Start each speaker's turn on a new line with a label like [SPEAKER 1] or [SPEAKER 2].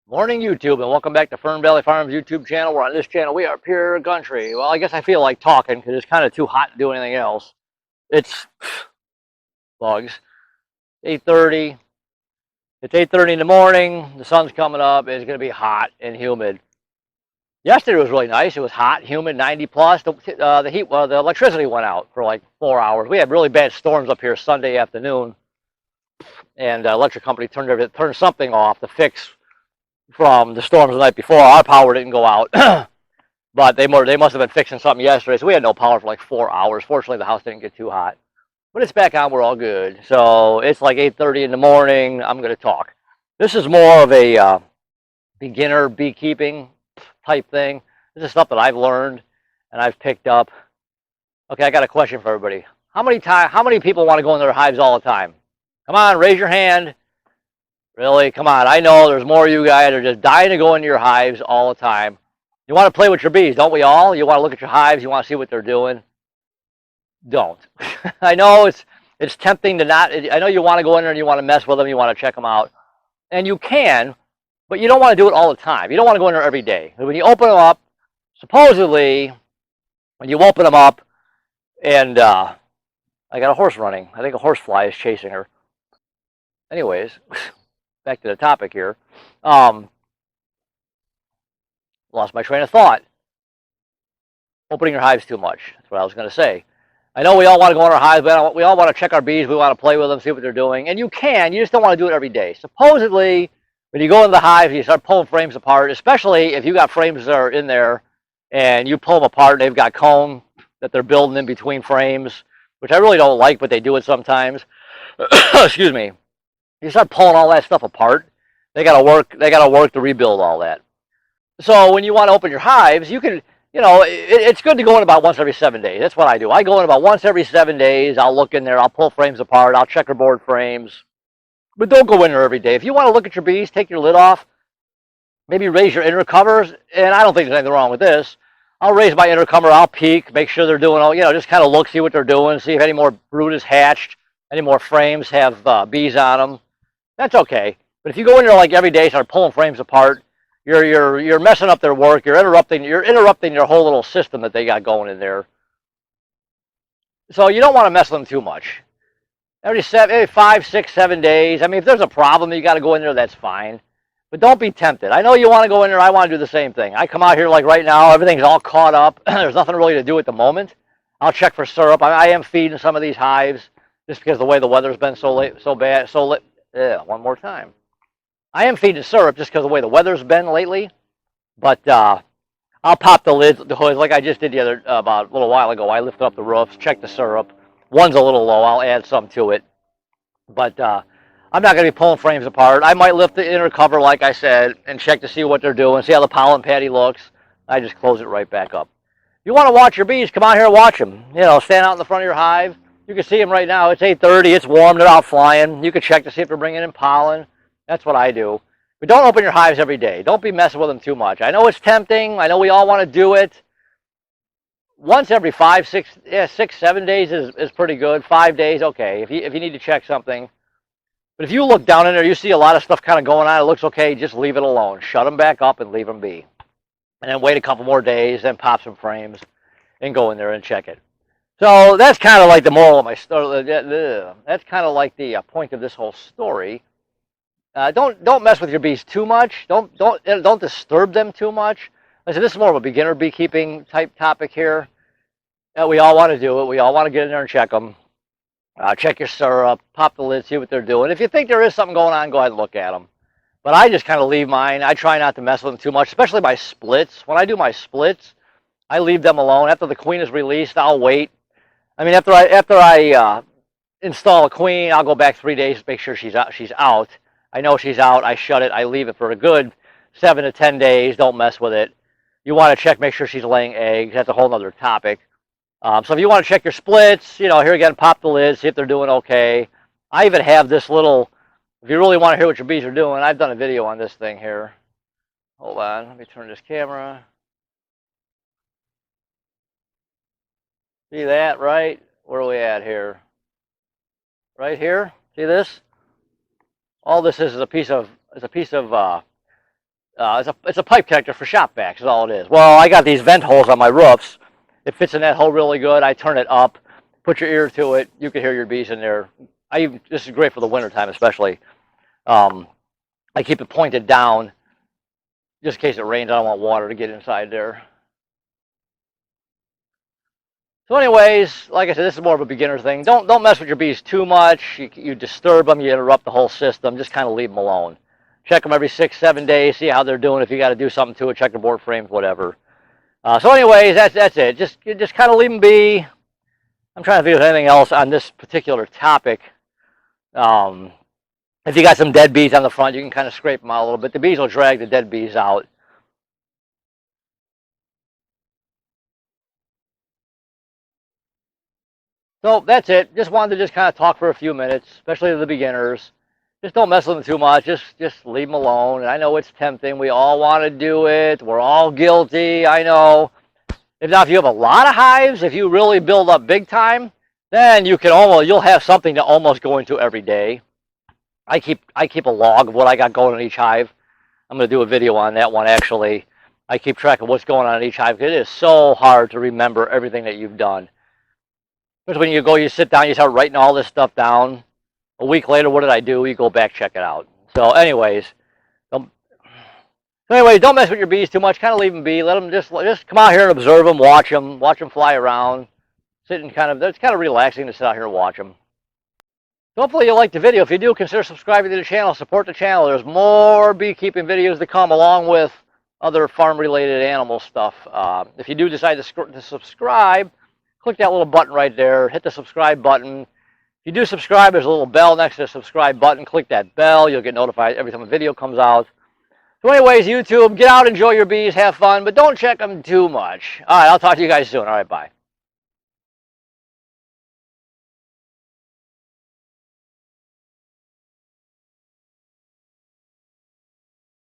[SPEAKER 1] Morning YouTube, and welcome back to Fern Valley Farms YouTube channel. We're on this channel. We are pure country. Well, I guess I feel like talking because it's kind of too hot to do anything else. It's bugs. 8:30. It's 8:30 in the morning. The sun's coming up. It's going to be hot and humid. Yesterday was really nice. It was hot, humid, 90 plus. The electricity went out for like 4 hours. We had really bad storms up here Sunday afternoon, and the electric company turned something off to fix from the storms the night before. Our power didn't go out. But they must have been fixing something yesterday, so we had no power for like 4 hours. Fortunately, the house didn't get too hot. But it's back on. We're all good. So it's like 8:30 in the morning. I'm going to talk. This is more of a beginner beekeeping type thing. This is stuff that I've learned and I've picked up. Okay, I got a question for everybody. How many people want to go in their hives all the time? Come on, raise your hand. Really? Come on. I know there's more of you guys that are just dying to go into your hives all the time. You want to play with your bees, don't we all? You want to look at your hives. You want to see what they're doing. Don't. I know it's tempting to not. I know you want to go in there and you want to mess with them. You want to check them out, and you can, but you don't want to do it all the time. You don't want to go in there every day. When you open them up, supposedly, when you open them up, and I got a horse running. I think a horsefly is chasing her. Anyways, back to the topic here. Lost my train of thought. Opening your hives too much. That's what I was going to say. I know we all want to go in our hives. We all want to check our bees. We want to play with them, see what they're doing. And you can. You just don't want to do it every day. Supposedly, when you go in the hive, you start pulling frames apart, especially if you got frames that are in there and you pull them apart, they've got comb that they're building in between frames, which I really don't like, but they do it sometimes. Excuse me. You start pulling all that stuff apart, they got to work to rebuild all that. So when you want to open your hives, you can, it's good to go in about once every 7 days. That's what I do. I go in about once every 7 days. I'll look in there. I'll pull frames apart. I'll checkerboard frames. But don't go in there every day. If you want to look at your bees, take your lid off. Maybe raise your inner covers. And I don't think there's anything wrong with this. I'll raise my inner cover. I'll peek, make sure they're doing all, just kind of look, see what they're doing, see if any more brood is hatched, any more frames have bees on them. That's okay. But if you go in there like every day, start pulling frames apart, you're messing up their work. You're interrupting your whole little system that they got going in there. So you don't want to mess with them too much. Every 5, 6, 7 days. I mean, if there's a problem, you got to go in there. That's fine. But don't be tempted. I know you want to go in there. I want to do the same thing. I come out here like right now. Everything's all caught up. There's nothing really to do at the moment. I'll check for syrup. I am feeding some of these hives just because the way the weather's been so bad. One more time. I am feeding syrup just because of the way the weather's been lately, but I'll pop the hoods like I just did about a little while ago. I lifted up the roofs, checked the syrup. One's a little low. I'll add some to it, but I'm not going to be pulling frames apart. I might lift the inner cover, like I said, and check to see what they're doing, see how the pollen patty looks. I just close it right back up. If you want to watch your bees, come out here and watch them. Stand out in the front of your hive. You can see them right now. It's 8:30. It's warm. They're out flying. You can check to see if they're bringing in pollen. That's what I do. But don't open your hives every day. Don't be messing with them too much. I know it's tempting. I know we all want to do it. Once every 5, 6, 7 days is pretty good. 5 days, okay. If you need to check something. But if you look down in there, you see a lot of stuff kind of going on. It looks okay. Just leave it alone. Shut them back up and leave them be. And then wait a couple more days, then pop some frames and go in there and check it. So that's kind of like the moral of my story. That's kind of like the point of this whole story. Don't mess with your bees too much. Don't disturb them too much. I said this is more of a beginner beekeeping type topic here. We all want to do it. We all want to get in there and check them. Check your syrup, pop the lid, see what they're doing. If you think there is something going on, go ahead and look at them. But I just kind of leave mine. I try not to mess with them too much, especially my splits. When I do my splits, I leave them alone. After the queen is released, I'll wait. I mean, after I install a queen, I'll go back 3 days to make sure she's out. I know she's out. I shut it. I leave it for a good 7 to 10 days. Don't mess with it. You want to check, make sure she's laying eggs. That's a whole other topic. So if you want to check your splits, here again, pop the lid, see if they're doing okay. I even have this little, if you really want to hear what your bees are doing, I've done a video on this thing here. Hold on. Let me turn this camera. See that, right? Where are we at here? Right here? See this? All this is a piece of It's a pipe connector for shop vacs is all it is. Well, I got these vent holes on my roofs. It fits in that hole really good. I turn it up, put your ear to it. You can hear your bees in there. This is great for the wintertime especially. I keep it pointed down just in case it rains. I don't want water to get inside there. So anyways, like I said, this is more of a beginner thing. Don't mess with your bees too much. You disturb them, you interrupt the whole system. Just kind of leave them alone. Check them every 6-7 days, see how they're doing. If you got to do something to it, check the board frames, whatever. So anyways, that's it. Just kind of leave them be. I'm trying to think of anything else on this particular topic. If you got some dead bees on the front, you can kind of scrape them out a little bit. The bees will drag the dead bees out. So that's it. Just wanted to just kind of talk for a few minutes, especially to the beginners. Just don't mess with them too much. Just leave them alone. And I know it's tempting. We all want to do it. We're all guilty. I know. If you have a lot of hives, if you really build up big time, then you'll have something to almost go into every day. I keep a log of what I got going in each hive. I'm going to do a video on that one actually. I keep track of what's going on in each hive because it is so hard to remember everything that you've done. Because when you sit down, you start writing all this stuff down. A week later, what did I do? You go back, check it out. So anyways, don't mess with your bees too much. Kind of leave them be. Let them just come out here and observe them, watch them fly around. It's kind of relaxing to sit out here and watch them. So hopefully you liked the video. If you do, consider subscribing to the channel. Support the channel. There's more beekeeping videos to come along with other farm-related animal stuff. If you do decide to subscribe, click that little button right there. Hit the subscribe button. If you do subscribe, there's a little bell next to the subscribe button. Click that bell. You'll get notified every time a video comes out. So anyways, YouTube, get out, enjoy your bees, have fun, but don't check them too much. All right, I'll talk to you guys soon. All right, bye.